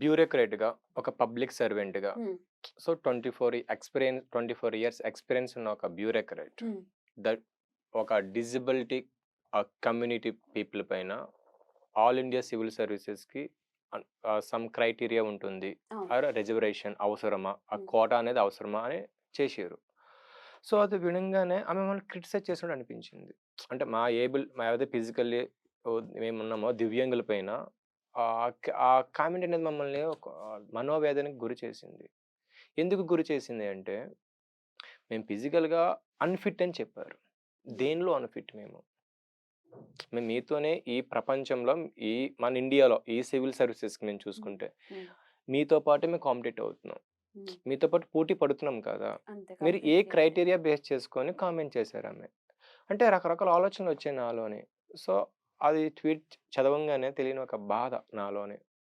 బ్యూరోక్రేట్‌గా, ఒక పబ్లిక్ సర్వెంట్‌గా హ్మ్. So 24 years experience ఉన్న ఒక బ్యూరోక్రేట్ హ్మ్. దట్ ఒక డిజబిలిటీ కమ్యూనిటీ పీపుల్ పైన ఆల్ ఇండియా సివిల్ సర్వీసెస్‌కి సమ్ క్రైటీరియా ఉంటుంది. అవును. ఆర్ రిజర్వేషన్ అవసరమా? ఆ హ్మ్. కోటా అనేది అవసరమా? అని చేషిర్రు. సో, అది వినంగానే ఆమె మమ్మల్ని క్రిటిసైజ్ చేసినట్టు అనిపించింది. అంటే మా ఏదైతే ఫిజికల్లీ మేమున్నామో దివ్యాంగుల పైన ఆ కామెంట్ అనేది మమ్మల్ని ఒక మనోవేదనకి గురి చేసింది. ఎందుకు గురి చేసింది అంటే, మేము ఫిజికల్‌గా అన్‌ఫిట్ అని చెప్పారు. హ్మ్. దేనిలో అన్‌ఫిట్ మేము? మేము మీతోనే ఈ ప్రపంచంలో ఈ మన ఇండియాలో ఈ సివిల్ సర్వీసెస్‌కి మేము హ్మ్. చూసుకుంటే, హ్మ్. మీతో పాటే మేము కాంపిటీట్ అవుతున్నాం. హ్మ్. మీతో పాటు పోటీ పడుతున్నాం కదా! అంతే మీరు ఏ కంప్లీట్‌లీ అంతే. క్రైటీరియా బేస్ చేసుకొని కామెంట్ చేశారామె. అంటే రకరకాల ఆలోచనలొచ్చాయి నాలోని. సో, అది ట్వీట్ చదవంగానే తెలియని ఒక బాధ నాలోని.